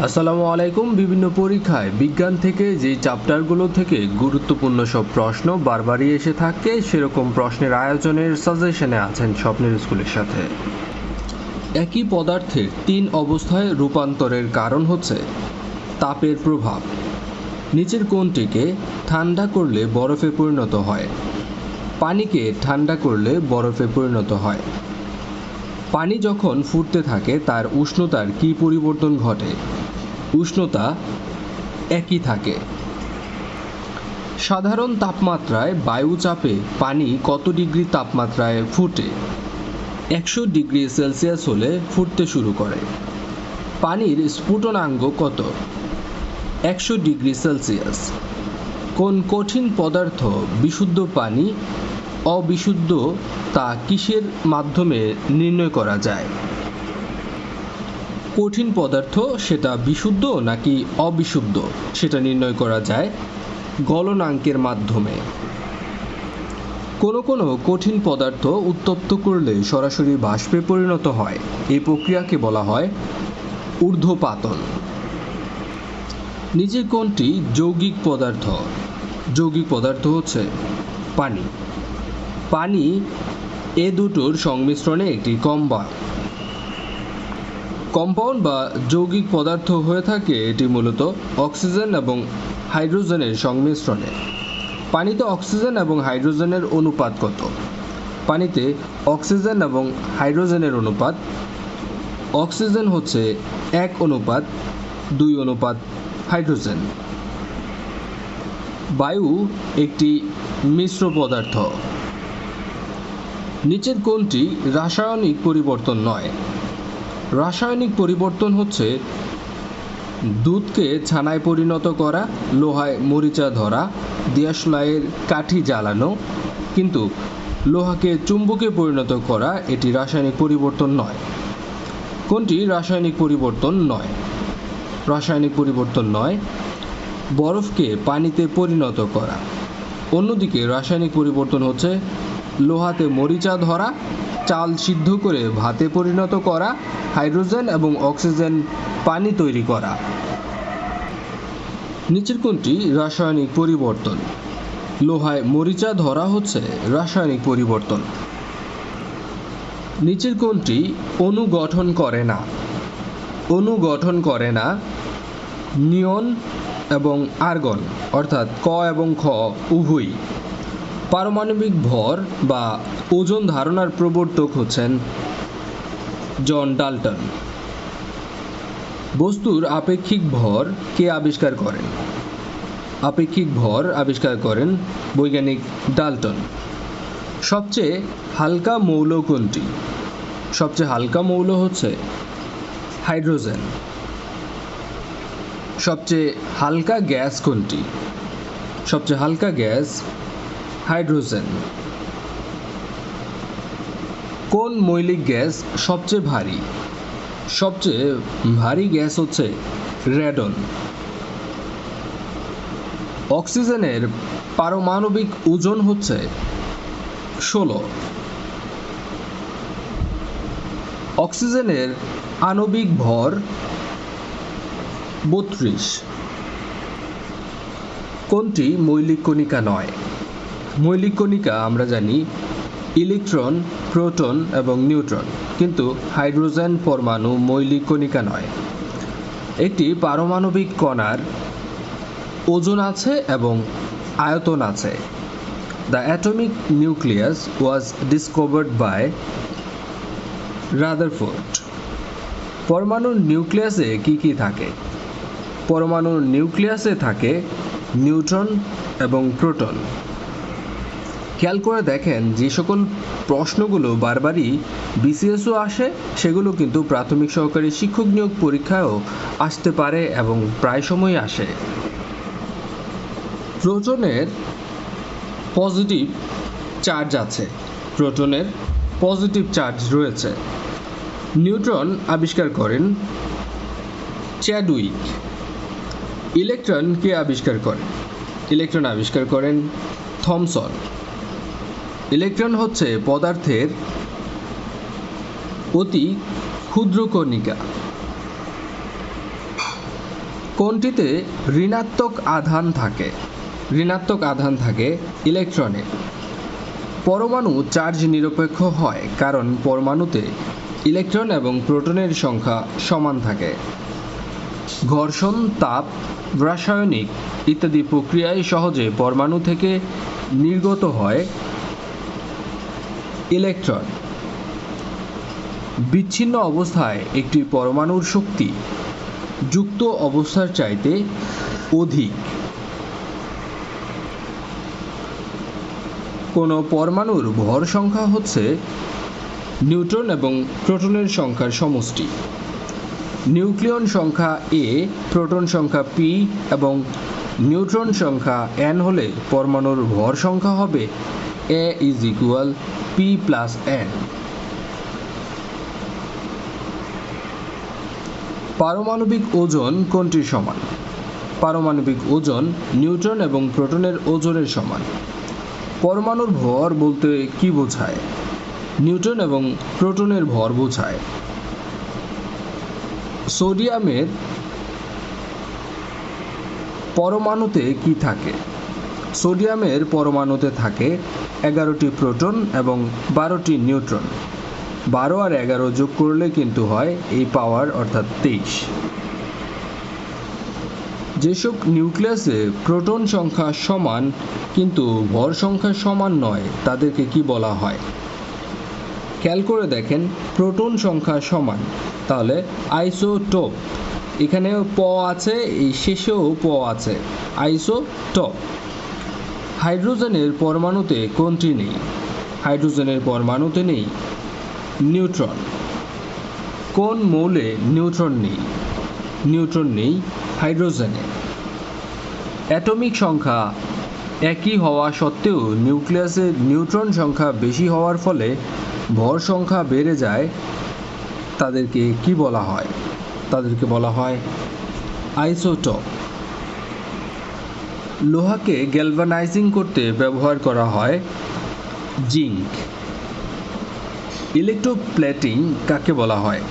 আসসালামু আলাইকুম। বিভিন্ন পরীক্ষায় বিজ্ঞান থেকে যে চ্যাপ্টারগুলো থেকে গুরুত্বপূর্ণ সব প্রশ্ন বারবারই এসে থাকে, সেরকম প্রশ্নের আয়োজনের সাজেশনে আছেন স্বপ্নের স্কুলের সাথে। একই পদার্থের 3 অবস্থায় রূপান্তরের কারণ হচ্ছে তাপের প্রভাব। নিচের কোনটিকে ঠান্ডা করলে বরফে পরিণত হয়? পানিকে ঠান্ডা করলে বরফে পরিণত হয়। পানি যখন ফুটতে থাকে তার উষ্ণতার কী পরিবর্তন ঘটে? উষ্ণতা একই থাকে। সাধারণ তাপমাত্রায় বায়ুচাপে পানি কত ডিগ্রি তাপমাত্রায় ফুটে? 100 ডিগ্রি সেলসিয়াস হলে ফুটতে শুরু করে। পানির স্ফুটনাঙ্ক কত? 100 ডিগ্রি সেলসিয়াস। কোন কঠিন পদার্থ বিশুদ্ধ পানি অবিশুদ্ধ তা কিসের মাধ্যমে নির্ণয় করা যায়? কঠিন পদার্থ সেটা বিশুদ্ধ নাকি অবিশুদ্ধ সেটা নির্ণয় করা যায় গলনাঙ্কের মাধ্যমে। কোনো কোনো কঠিন পদার্থ উত্তপ্ত করলে সরাসরি বাষ্পে পরিণত হয়, এই প্রক্রিয়াকে বলা হয় ঊর্ধ্বপাতন। নিচের কোনটি যৌগিক পদার্থ? যৌগিক পদার্থ হচ্ছে পানি। পানি এ দুটোর সংমিশ্রণে একটি কম্পাউন্ড বা যৌগিক পদার্থ হয়ে থাকে। এটি মূলত অক্সিজেন এবং হাইড্রোজেনের সংমিশ্রণে। পানিতে অক্সিজেন এবং হাইড্রোজেনের অনুপাত কত? পানিতে অক্সিজেন এবং হাইড্রোজেনের অনুপাত, অক্সিজেন হচ্ছে 1:2 হাইড্রোজেন। বায়ু একটি মিশ্র পদার্থ। নিচের কোনটি রাসায়নিক পরিবর্তন নয়? রাসায়নিক পরিবর্তন হচ্ছে দুধকে ছানায় পরিণত করা, লোহায় মরিচা ধরা, দিয়াশলাইয়ের কাঠি জ্বালানো, কিন্তু লোহাকে চুম্বকে পরিণত করা এটি রাসায়নিক পরিবর্তন নয়। কোনটি রাসায়নিক পরিবর্তন নয়? রাসায়নিক পরিবর্তন নয় বরফকে পানিতে পরিণত করা। অন্যদিকে রাসায়নিক পরিবর্তন হচ্ছে লোহাতে মরিচা ধরা, চাল সিদ্ধ করে ভাতে পরিণত করা, হাইড্রোজেন এবং অক্সিজেন পানি তৈরি করা। নিচের কোনটি রাসায়নিক পরিবর্তন? লোহায় মরিচা ধরা হচ্ছে রাসায়নিক পরিবর্তন। নিচের কোনটি অণু গঠন করে না? অণু গঠন করে না নিয়ন এবং আর্গন, অর্থাৎ ক এবং খ উভয়ই। পারমাণবিক ভর বা ওজন ধারণার প্রবর্তক হচ্ছেন জন ডাল্টন। বস্তুর আপেক্ষিক ভর কে আবিষ্কার করেন? আপেক্ষিক ভর আবিষ্কার করেন বৈজ্ঞানিক ডাল্টন। সবচেয়ে হালকা মৌল কোনটি? সবচেয়ে হালকা মৌল হচ্ছে হাইড্রোজেন। সবচেয়ে হালকা গ্যাস কোনটি? সবচেয়ে হালকা গ্যাস হাইড্রোজেন। কোন মৌলিক গ্যাস সবচেয়ে ভারী? সবচেয়ে ভারী গ্যাস হচ্ছে রেডন। অক্সিজেনের পারমাণবিক ওজন হচ্ছে 16। অক্সিজেনের আণবিক ভর 32। কোনটি মৌলিক কণিকা নয়? মৌলিক কণিকা আমরা জানি ইলেকট্রন, প্রোটন এবং নিউট্রন, কিন্তু হাইড্রোজেন পরমাণু মৌলিক কণিকা নয়। একটি পারমাণবিক কণার ওজন আছে এবং আয়তন আছে। The atomic nucleus was discovered by Rutherford. পরমাণুর নিউক্লিয়াসে কি কি থাকে? পরমাণুর নিউক্লিয়াসে থাকে নিউট্রন এবং প্রোটন। খেয়াল করে দেখেন যে সকল প্রশ্নগুলো বারবারই বিসিএসও আসে, সেগুলো কিন্তু প্রাথমিক সহকারী শিক্ষক নিয়োগ পরীক্ষায়ও আসতে পারে এবং প্রায় সময়ই আসে। প্রোটনের পজিটিভ চার্জ আছে, প্রোটনের পজিটিভ চার্জ রয়েছে। নিউট্রন আবিষ্কার করেন চ্যাডউইক। ইলেকট্রন কে আবিষ্কার করেন? ইলেকট্রন আবিষ্কার করেন থমসন। ইলেকট্রন হচ্ছে পদার্থের অতি ক্ষুদ্র কণিকা। কোনটিতে ঋণাত্মক আধান থাকে? ঋণাত্মক আধান থাকে ইলেকট্রনে। পরমাণু চার্জ নিরপেক্ষ হয় কারণ পরমাণুতে ইলেকট্রন এবং প্রোটনের সংখ্যা সমান থাকে। ঘর্ষণ, তাপ, রাসায়নিক ইত্যাদি প্রক্রিয়ায় সহজে পরমাণু থেকে নির্গত হয় ইলেকট্রন। বিচ্ছিন্ন অবস্থায় একটি পরমাণুর শক্তি যুক্ত অবস্থার চাইতে অধিক। কোনো পরমাণুর ভর সংখ্যা হচ্ছে নিউট্রন এবং প্রোটনের সংখ্যার সমষ্টি। নিউক্লিয়ন সংখ্যা এ, প্রোটন সংখ্যা পি এবং নিউট্রন সংখ্যা এন হলে পরমাণুর ভর সংখ্যা হবে A is equal P plus N. পারমাণবিক ওজন কোনটির সমান? পারমাণবিক ওজন নিউট্রন এবং প্রোটনের ওজনের সমান। পরমাণুর ভর বলতে কি বোঝায়? নিউট্রন এবং প্রোটনের ভর বোঝায়। সোডিয়ামের পরমাণুতে কি থাকে? সোডিয়ামের পরমাণুতে থাকে 11টি প্রোটন এবং 12টি নিউট্রন। 12 আর 11 যোগ করলে কিন্তু হয় এই পাওয়ার অর্থাৎ 23। যেসব নিউক্লিয়াসে প্রোটন সংখ্যা সমান কিন্তু ভর সংখ্যা সমান নয় তাদেরকে কি বলা হয়? খেয়াল করে দেখেন, প্রোটন সংখ্যা সমান, তাহলে আইসোটোপ। এখানেও প আছে, এই শেষেও প আছে, আইসোটোপ। হাইড্রোজেনের পরমাণুতে কোনটি নেই? হাইড্রোজেনের পরমাণুতে নেই নিউট্রন। কোন মৌলে নিউট্রন নেই? নিউট্রন নেই হাইড্রোজেনে। অ্যাটমিক সংখ্যা একই হওয়া সত্ত্বেও নিউক্লিয়াসের নিউট্রন সংখ্যা বেশি হওয়ার ফলে ভর সংখ্যা বেড়ে যায়, তাদেরকে কি বলা হয়? তাদেরকে বলা হয় আইসোটোপ। লোহাকে গ্যালভানাইজিং করতে ব্যবহার করা হয় জিঙ্ক। ইলেকট্রোপ্লেটিং কাকে বলা হয়?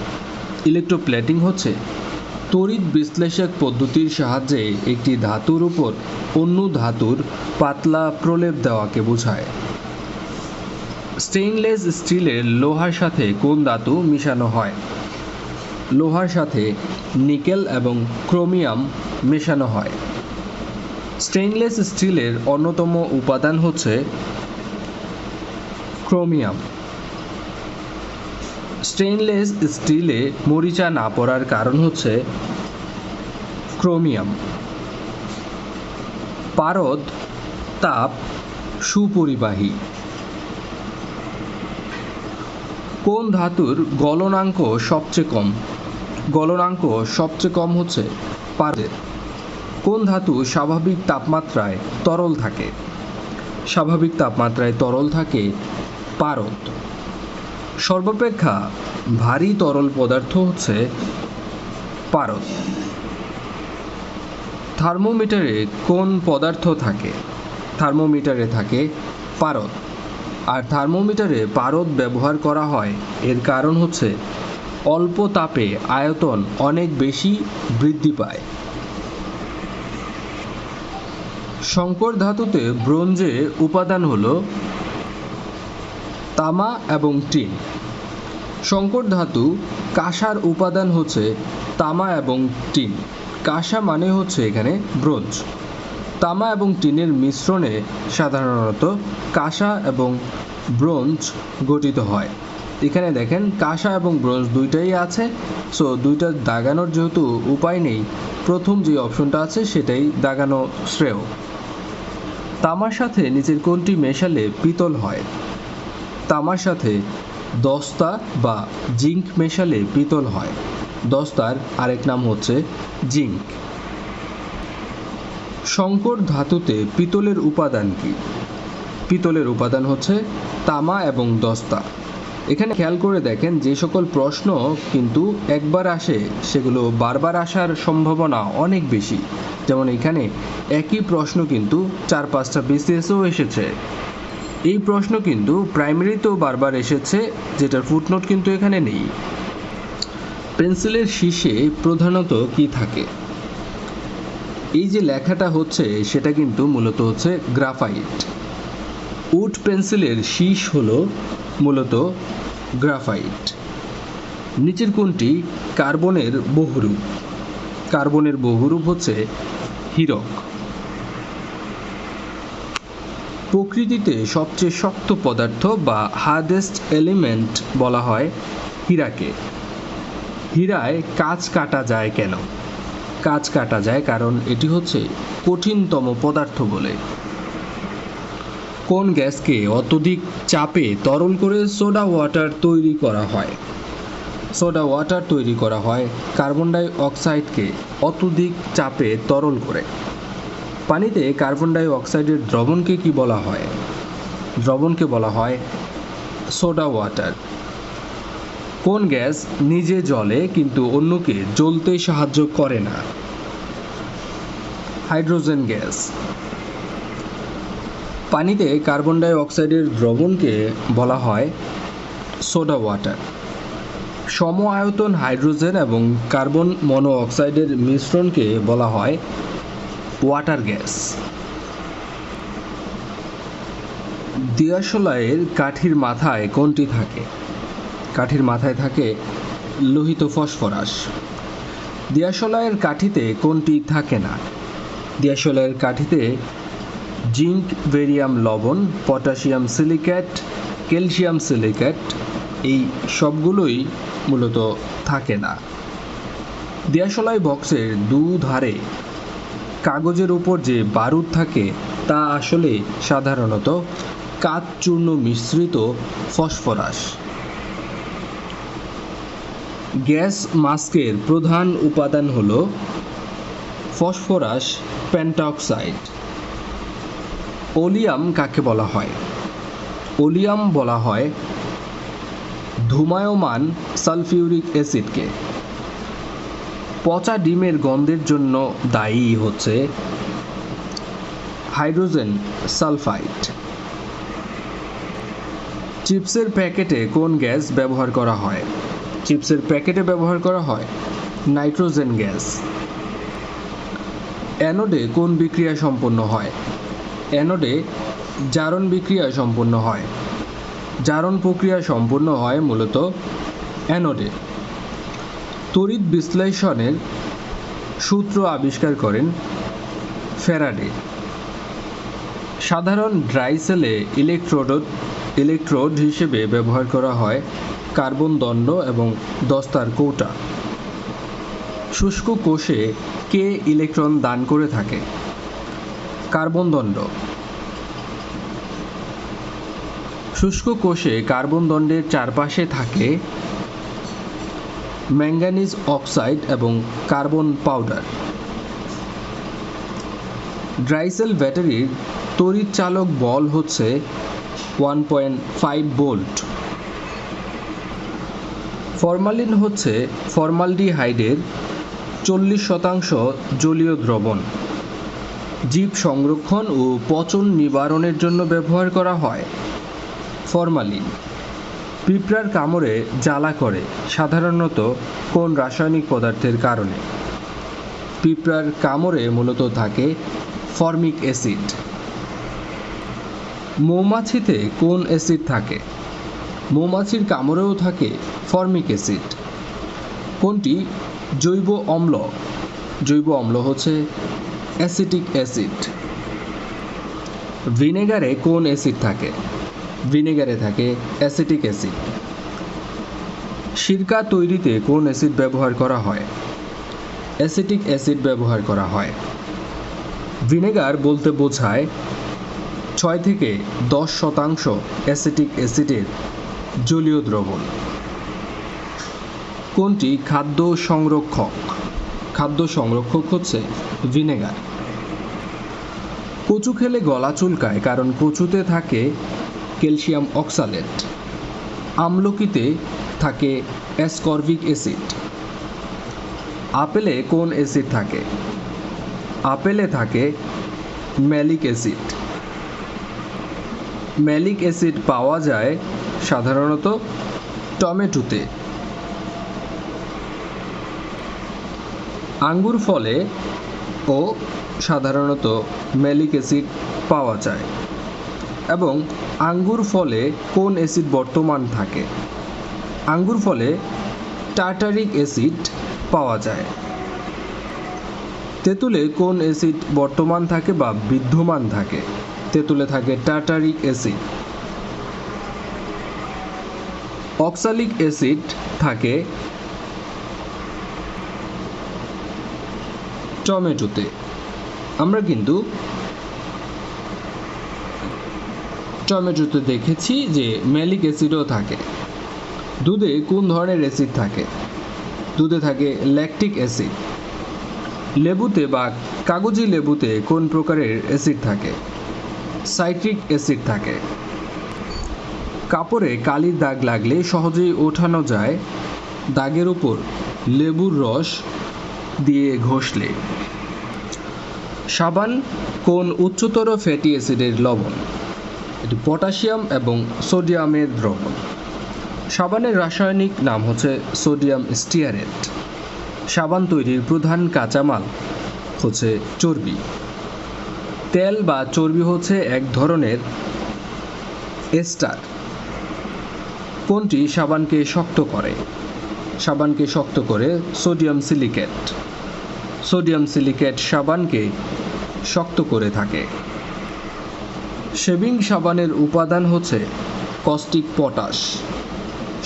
ইলেকট্রোপ্লেটিং হচ্ছে তড়িৎ বিশ্লেষক পদ্ধতির সাহায্যে একটি ধাতুর উপর অন্য ধাতুর পাতলা প্রলেপ দেওয়াকে বোঝায়। স্টেইনলেস স্টিলের লোহার সাথে কোন ধাতু মিশানো হয়? লোহার সাথে নিকেল এবং ক্রোমিয়াম মেশানো হয়। স্টেইনলেস স্টিলের অন্যতম উপাদান হচ্ছে ক্রোমিয়াম। স্টেইনলেস স্টিলে মরিচা না পড়ার কারণ হচ্ছে ক্রোমিয়াম। পারদ, তাপ সুপরিবাহী। কোন ধাতুর গলনাঙ্ক সবচেয়ে কম? গলনাঙ্ক সবচেয়ে কম হচ্ছে পারদের। কোন ধাতু স্বাভাবিক তাপমাত্রায় তরল থাকে? স্বাভাবিক তাপমাত্রায় তরল থাকে পারদ। সর্বাপেক্ষা ভারী তরল পদার্থ হচ্ছে পারদ। থার্মোমিটারে কোন পদার্থ থাকে? থার্মোমিটারে থাকে পারদ। আর থার্মোমিটারে পারদ ব্যবহার করা হয় এর কারণ হচ্ছে অল্প তাপে আয়তন অনেক বেশি বৃদ্ধি পায়। সংকর ধাতুতে ব্রোঞ্জে উপাদান হলো তামা এবং টিন। সংকর ধাতু কাঁসার উপাদান হচ্ছে তামা এবং টিন। কাঁসা মানে হচ্ছে এখানে ব্রোঞ্জ। তামা এবং টিনের মিশ্রণে সাধারণত কাঁসা এবং ব্রোঞ্জ গঠিত হয়। এখানে দেখেন কাঁসা এবং ব্রোঞ্জ দুইটাই আছে, সো দুইটা দাগানোর যেহেতু উপায় নেই, প্রথম যে অপশনটা আছে সেটাই দাগানো শ্রেয়। তামার সাথে নিচের কোনটি মেশালে পিতল হয়? তামার সাথে দস্তা বা জিঙ্ক মেশালে পিতল হয়। দস্তার আরেক নাম হচ্ছে জিঙ্ক। সংকর ধাতুতে পিতলের উপাদান কি? পিতলের উপাদান হচ্ছে তামা এবং দস্তা। এখানে খেয়াল করে দেখেন, যে সকল প্রশ্ন কিন্তু একবার আসে সেগুলো বারবার আসার সম্ভাবনা অনেক বেশি। যেমন এখানে একই প্রশ্ন কিন্তু 4-5টা বিসিএসও এসেছে। এই প্রশ্ন কিন্তু প্রাইমারিতেও বারবার এসেছে, যেটার ফুটনোট কিন্তু এখানে নেই। পেন্সিলের শীর্ষে প্রধানত কি থাকে? এই যে লেখাটা হচ্ছে সেটা কিন্তু মূলত হচ্ছে গ্রাফাইট। উড পেন্সিলের শীষ হলো মূলত গ্রাফাইট। নিচের কোনটি কার্বনের বহুরূপ? কার্বনের বহুরূপ হচ্ছে হীরক। প্রকৃতিতে সবচেয়ে শক্ত পদার্থ বা হার্ডেস্ট এলিমেন্ট বলা হয় হীরাকে। হীরায় কাঁচ কাটা যায় কেন? কাঁচ কাটা যায় কারণ এটি হচ্ছে কঠিনতম পদার্থ বলে। কোন গ্যাসকে অত্যধিক চাপে তরল করে সোডা ওয়াটার তৈরি করা হয়? সোডা ওয়াটার তৈরি করা হয় কার্বন ডাই অক্সাইডকে অত্যধিক চাপে তরল করে। পানিতে কার্বন ডাই অক্সাইডের দ্রবণকে কি বলা হয়? দ্রবণকে বলা হয় সোডা ওয়াটার। কোন গ্যাস নিজে জ্বলে কিন্তু অন্যকে জ্বলতে সাহায্য করে না? Hydrogen gas. পানিতে কার্বন ডাই অক্সাইডের দ্রবণকে বলা হয় সোডা ওয়াটার। সম আয়তন হাইড্রোজেন এবং কার্বন মনো অক্সাইডের মিশ্রণকে বলা হয় ওয়াটার গ্যাস। দিয়াশলাইয়ের কাঠির মাথায় কোনটি থাকে? কাঠির মাথায় থাকে লোহিত ফসফরাস। দিয়াশলাইয়ের কাঠিতে কোনটি থাকে না? দিয়াশলাইয়ের কাঠিতে জিঙ্ক, বেরিয়াম লবণ, পটাশিয়াম সিলিকেট, ক্যালসিয়াম সিলিকেট এই সবগুলোই মূলত থাকে না। দিয়াশলাই বক্সের দুধারে কাগজের উপর যে বারুদ থাকে তা আসলে সাধারণত কাচ চূর্ণ মিশ্রিত ফসফরাস। গ্যাস মাস্কের প্রধান উপাদান হল ফসফরাস পেন্টঅক্সাইড। ওলিয়াম কাকে বলা হয়? ওলিয়াম বলা হয় ধূমায়মান সালফিউরিক অ্যাসিডকে। পচা ডিমের গন্ধের জন্য দায়ী হচ্ছে হাইড্রোজেন সালফাইড। চিপসের প্যাকেটে কোন গ্যাস ব্যবহার করা হয়? চিপসের প্যাকেটে ব্যবহার করা হয় নাইট্রোজেন গ্যাস। অ্যানোডে কোন বিক্রিয়া সম্পন্ন হয়? অ্যানোডে জারণ বিক্রিয়া সম্পন্ন হয়। জারণ প্রক্রিয়া সম্পন্ন হয় মূলত অ্যানোডে। তড়িৎ বিশ্লেষণের সূত্র আবিষ্কার করেন ফ্যারাডে। সাধারণ ড্রাই সেলে ইলেকট্রোড হিসেবে ব্যবহার করা হয় কার্বন দণ্ড এবং দস্তার কৌটা। শুষ্ক কোষে কে ইলেকট্রন দান করে থাকে? কার্বন দণ্ড। শুষ্ক কোষে কার্বন দণ্ডের চারপাশে থাকে ম্যাঙ্গানিজ অক্সাইড এবং কার্বন পাউডার। ড্রাইসেল ব্যাটারির তড়িৎ চালক বল হচ্ছে 1.5 ভোল্ট। ফরমালিন হচ্ছে ফর্মালডিহাইডের 40% জলীয় দ্রবণ। জীব সংরক্ষণ ও পচন নিবারণের জন্য ব্যবহার করা হয় ফরমালিন। পিঁপড়ার কামড়ে জ্বালা করে সাধারণত কোন রাসায়নিক পদার্থের কারণে? পিঁপড়ার কামড়ে মূলত থাকে ফর্মিক অ্যাসিড। মৌমাছিতে কোন অ্যাসিড থাকে? মৌমাছির কামড়েও থাকে ফর্মিক অ্যাসিড। কোনটি জৈব অম্ল? জৈব অম্ল হচ্ছে অ্যাসিটিক অ্যাসিড। ভিনেগারে কোন অ্যাসিড থাকে? ভিনেগারে থাকে অ্যাসিটিক অ্যাসিড। সিরকা তৈরিতে কোন অ্যাসিড ব্যবহার করা হয়? অ্যাসিটিক অ্যাসিড ব্যবহার করা হয়। ভিনেগার বলতে বোঝায় 6 থেকে 10% অ্যাসিটিক অ্যাসিডের জলীয় দ্রবণ। কোনটি খাদ্য সংরক্ষক? খাদ্য সংরক্ষক হচ্ছে ভিনেগার। কচু খেলে গলা চুলকায় কারণ কচুতে থাকে ক্যালসিয়াম অক্সালেট। আমলকিতে থাকে অ্যাসকর্বিক অ্যাসিড। আপেলে কোন অ্যাসিড থাকে? আপেলে থাকে ম্যালিক অ্যাসিড। ম্যালিক অ্যাসিড পাওয়া যায় সাধারণত টমেটোতে। আঙ্গুর ফলে ও সাধারণত ম্যালিক অ্যাসিড পাওয়া যায়। এবং আঙ্গুর ফলে কোন অ্যাসিড বর্তমান থাকে? আঙ্গুর ফলে টার্টারিক অ্যাসিড পাওয়া যায়। তেঁতুলে কোন অ্যাসিড বর্তমান থাকে বা বিদ্যমান থাকে? তেঁতুলে থাকে টার্টারিক অ্যাসিড। অক্সালিক অ্যাসিড থাকে টমেটোতে। আমরা কিন্তু টমেটোতে দেখেছি যে ম্যালিক অ্যাসিডও থাকে। দুধে কোন ধরনের অ্যাসিড থাকে? দুধে থাকে ল্যাকটিক অ্যাসিড। লেবুতে বা কাগজি লেবুতে কোন প্রকারের অ্যাসিড থাকে? সাইট্রিক অ্যাসিড থাকে। কাপড়ে কালির দাগ লাগলে সহজেই ওঠানো যায় দাগের উপর লেবুর রস দিয়ে ঘষলে। সাবান কোন উচ্চতর ফ্যাটি অ্যাসিডের লবণ? এটি পটাশিয়াম এবং সোডিয়ামের দ্রবণ। সাবানের রাসায়নিক নাম হচ্ছে সোডিয়াম স্টিয়ারেট। সাবান তৈরির প্রধান কাঁচামাল হচ্ছে চর্বি। তেল বা চর্বি হচ্ছে এক ধরনের এস্টার। কোনটি সাবানকে শক্ত করে? সাবানকে শক্ত করে সোডিয়াম সিলিকেট। সোডিয়াম সিলিকেট সাবানকে শক্ত করে থাকে। শেভিং সাবানের উপাদান হচ্ছে কস্টিক পটাশ।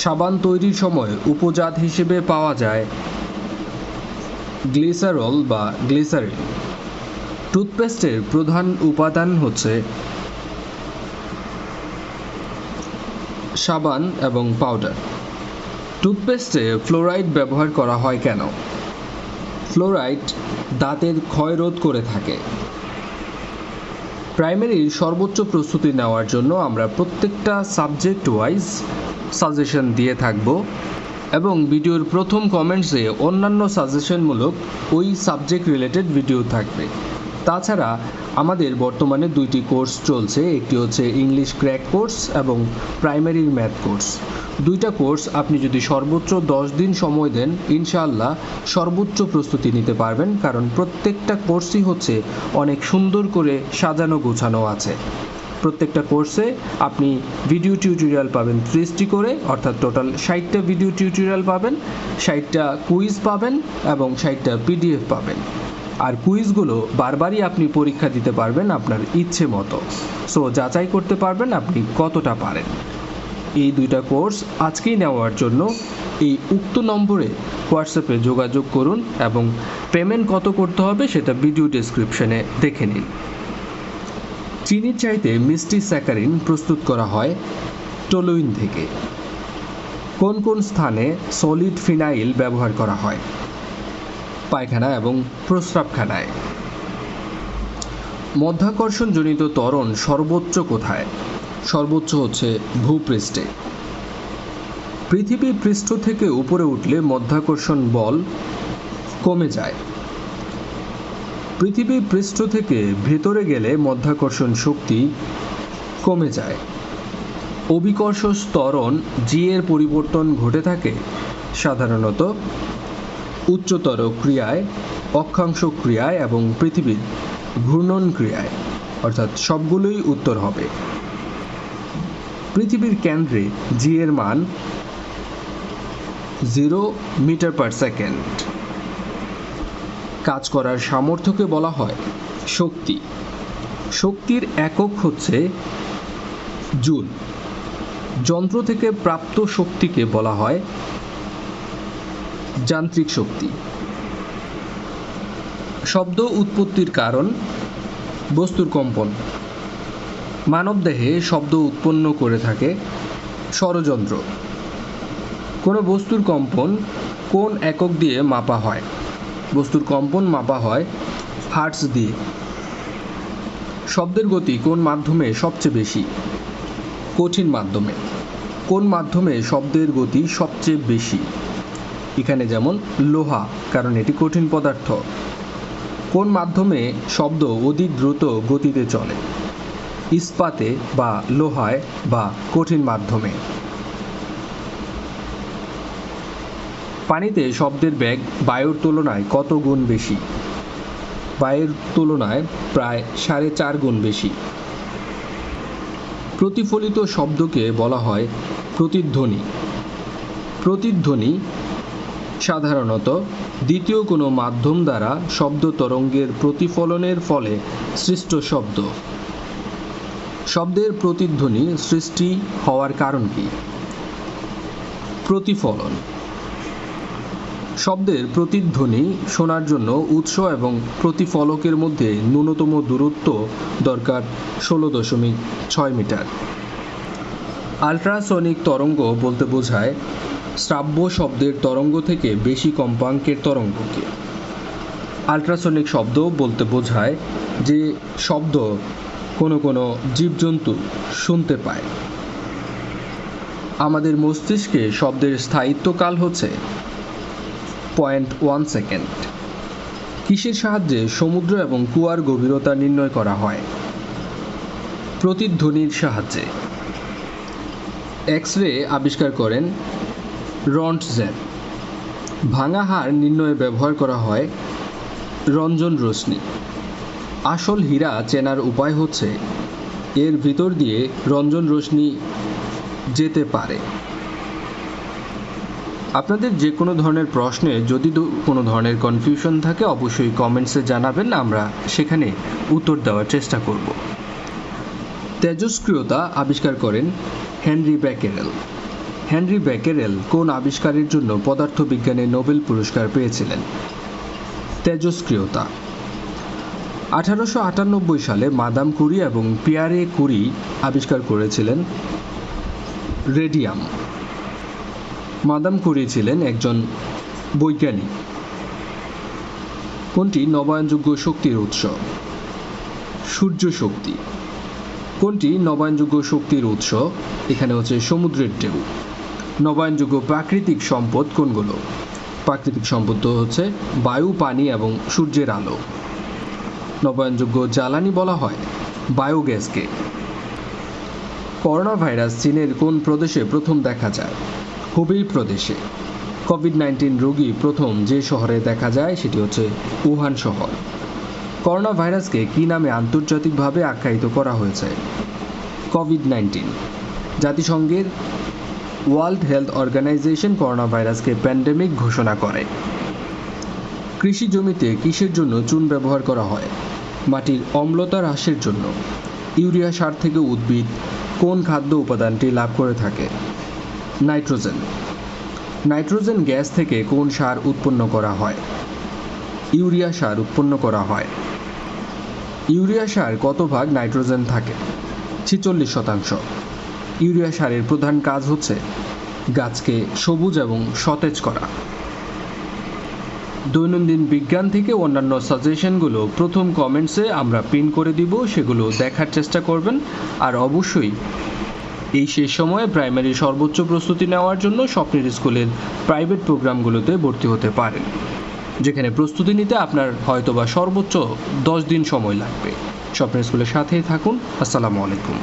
সাবান তৈরির সময় উপজাত হিসেবে পাওয়া যায় গ্লিসারল বা গ্লিসারিন। টুথপেস্টের প্রধান উপাদান হচ্ছে সাবান এবং পাউডার। টুথপেস্টে ফ্লোরাইড ব্যবহার করা হয় কেন? ফ্লোরাইড দাঁতের ক্ষয় রোধ করে থাকে। প্রাইমারির সর্বোচ্চ প্রস্তুতি নেওয়ার জন্য আমরা প্রত্যেকটা সাবজেক্ট ওয়াইজ সাজেশন দিয়ে থাকব এবং ভিডিওর প্রথম কমেন্টসে অন্যান্য সাজেশনমূলক ওই সাবজেক্ট রিলেটেড ভিডিও থাকবে। তাছাড়া আমাদের বর্তমানে দুইটি কোর্স চলছে, একটি হচ্ছে ইংলিশ ক্র্যাক কোর্স এবং প্রাইমারির ম্যাথ কোর্স। দুইটা কোর্স আপনি যদি সর্বোচ্চ 10 দিন সময় দেন ইনশাআল্লাহ সর্বোচ্চ প্রস্তুতি নিতে পারবেন, কারণ প্রত্যেকটা কোর্সই হচ্ছে অনেক সুন্দর করে সাজানো গোছানো আছে। প্রত্যেকটা কোর্সে আপনি ভিডিও টিউটোরিয়াল পাবেন 30টি করে, অর্থাৎ টোটাল 60টা ভিডিও টিউটোরিয়াল পাবেন, 60টা কুইজ পাবেন এবং 60টা পিডিএফ পাবেন। আর কুইজগুলো বারবারই আপনি পরীক্ষা দিতে পারবেন আপনার ইচ্ছে মতো। সো যাচাই করতে পারবেন আপনি কতটা পারেন। এই দুইটা কোর্স আজকেই নেওয়ার জন্য এই উক্ত নম্বরে হোয়াটসঅ্যাপে যোগাযোগ করুন এবং পেমেন্ট কত করতে হবে সেটা ভিডিও ডেসক্রিপশনে দেখে নিন। চিনির চাইতে মিষ্টি স্যাকারিন প্রস্তুত করা হয় টলুইন থেকে। কোন কোন স্থানে সলিড ফিনাইল ব্যবহার করা হয়? পায়খানা এবং প্রস্রাবখানায়। মধ্যাকর্ষণজনিত ত্বরণ সর্বোচ্চ কোথায়? সর্বোচ্চ হচ্ছে ভূপৃষ্ঠে। পৃথিবীর পৃষ্ঠ থেকে উপরে উঠলে মধ্যাকর্ষণ বল কমে যায়। পৃথিবীর পৃষ্ঠ থেকে ভেতরে গেলে মধ্যাকর্ষণ শক্তি কমে যায়। অভিকর্ষ ত্বরণ জি এর পরিবর্তন ঘটে থাকে সাধারণত উচ্চতর ক্রিয়ায়, অক্ষাংশ ক্রিয়ায় এবং পৃথিবীর ঘূর্ণন ক্রিয়ায়, অর্থাৎ সবগুলোই উত্তর হবে। পৃথিবীর কেন্দ্রে জি এর মান 0 মিটার পার সেকেন্ড। কাজ করার সামর্থ্যকে বলা হয় শক্তি। শক্তির একক হচ্ছে জুল। যন্ত্র থেকে প্রাপ্ত শক্তিকে বলা হয় যান্ত্রিক শক্তি। শব্দ উৎপত্তির কারণ বস্তুর কম্পন। মানবদেহে শব্দ উৎপন্ন করে থাকে স্বরযন্ত্র। কোনো বস্তুর কম্পন কোন একক দিয়ে মাপা হয়? বস্তুর কম্পন মাপা হয় হার্টজ দিয়ে। শব্দের গতি কোন মাধ্যমে সবচেয়ে বেশি? কঠিন মাধ্যমে। কোন মাধ্যমে শব্দের গতি সবচেয়ে বেশি? এখানে যেমন লোহা, কারণ এটি কঠিন পদার্থ। কোন মাধ্যমে শব্দ অধিক দ্রুত গতিতে চলে? ইস্পাতে বা লোহায় বা কঠিন মাধ্যমে। পানিতে শব্দের বেগ বায়ুর তুলনায় কত গুণ বেশি? বায়ের তুলনায় প্রায় 4.5 গুণ বেশি। প্রতিফলিত শব্দকে বলা হয় প্রতিধ্বনি। প্রতিধ্বনি সাধারণত দ্বিতীয় কোনো মাধ্যম দ্বারা শব্দ তরঙ্গের প্রতিফলনের ফলে সৃষ্ট শব্দ। শব্দের প্রতিধ্বনি সৃষ্টি হওয়ার কারণ কি? প্রতিফলন। শব্দের প্রতিধ্বনি শোনার জন্য উৎস এবং প্রতিফলকের মধ্যে ন্যূনতম দূরত্ব দরকার 16.6 মিটার। আল্ট্রাসনিক তরঙ্গ বলতে বোঝায় শ্রাব্য শব্দের তরঙ্গ থেকে বেশি কম্পাঙ্কের তরঙ্গকে। আল্ট্রাসনিক শব্দ বলতে বোঝায় যে শব্দ কোনো জীবজন্তু শুনতে পায়। আমাদের মস্তিষ্কে শব্দের স্থায়িত্বকাল হচ্ছে 0.1 সেকেন্ড। কিসের সাহায্যে সমুদ্র এবং কুয়ার গভীরতা নির্ণয় করা হয়? প্রতিধ্বনির সাহায্যে। এক্স রে আবিষ্কার করেন রন্টজেন। ভাঙা হাড় নির্ণয়ে ব্যবহার করা হয় রঞ্জন রশ্মি। আসল হীরা চেনার উপায় হচ্ছে এর ভিতর দিয়ে রঞ্জন রশ্মি যেতে পারে। আপনাদের যে কোনো ধরনের প্রশ্নে যদি কোনো ধরনের কনফিউশন থাকে অবশ্যই কমেন্টসে জানাবেন, আমরা সেখানে উত্তর দেওয়ার চেষ্টা করব। তেজস্ক্রিয়তা আবিষ্কার করেন হেনরি ব্যাকেরেল। হেনরি ব্যাকেরেল কোন আবিষ্কারের জন্য পদার্থবিজ্ঞানে নোবেল পুরস্কার পেয়েছিলেন? তেজস্ক্রিয়তা। 1898 সালে মাদাম কুরি এবং পিয়ারে কুরি আবিষ্কার করেছিলেন রেডিয়াম। মাদাম কুরি ছিলেন একজন বৈজ্ঞানিক। কোনটি নবায়নযোগ্য শক্তির উৎস? সূর্য শক্তি। কোনটি নবায়নযোগ্য শক্তির উৎস? এখানে হচ্ছে সমুদ্রের ঢেউ। নবায়নযোগ্য প্রাকৃতিক সম্পদ কোনগুলো? প্রাকৃতিক সম্পদ হচ্ছে বায়ু, পানি এবং সূর্যের আলো। নবায়নযোগ্য জ্বালানি বলা হয় বায়োগ্যাসকে। করোনা ভাইরাস চীনের কোন প্রদেশে প্রথম দেখা যায়? হুবেই প্রদেশে। কোভিড-19 রোগী প্রথম যে শহরে দেখা যায় সেটি হচ্ছে উহান শহর। করোনা ভাইরাসকে কী নামে আন্তর্জাতিকভাবে আখ্যায়িত করা হয়েছে? কোভিড-19। জাতিসংঘের ওয়ার্ল্ড হেলথ অর্গানাইজেশন করোনা ভাইরাসকে প্যান্ডেমিক ঘোষণা করে। কৃষি জমিতে কিসের জন্য চুন ব্যবহার করা হয়? মাটির অম্লতা হ্রাসের জন্য। ইউরিয়া সার থেকে উদ্ভিদ কোন খাদ্য উপাদানটি লাভ করে থাকে? নাইট্রোজেন। নাইট্রোজেন গ্যাস থেকে কোন সার উৎপন্ন করা হয়? ইউরিয়া সার উৎপন্ন করা হয়। ইউরিয়া সার কত ভাগ নাইট্রোজেন থাকে? 46%। ইউরিয়া সারের প্রধান কাজ হচ্ছে গাছকে সবুজ এবং সতেজ করা। দৈনন্দিন বিজ্ঞান থেকে অন্যান্য সাজেশনগুলো প্রথম কমেন্টসে আমরা পিন করে দিব, সেগুলো দেখার চেষ্টা করবেন। আর অবশ্যই এই শেষ সময়ে প্রাইমারি সর্বোচ্চ প্রস্তুতি নেওয়ার জন্য স্বপ্নের স্কুলের প্রাইভেট প্রোগ্রামগুলোতে ভর্তি হতে পারেন, যেখানে প্রস্তুতি নিতে আপনার হয়তোবা সর্বোচ্চ 10 দিন সময় লাগবে। স্বপ্নের স্কুলের সাথেই থাকুন। আসসালামু আলাইকুম।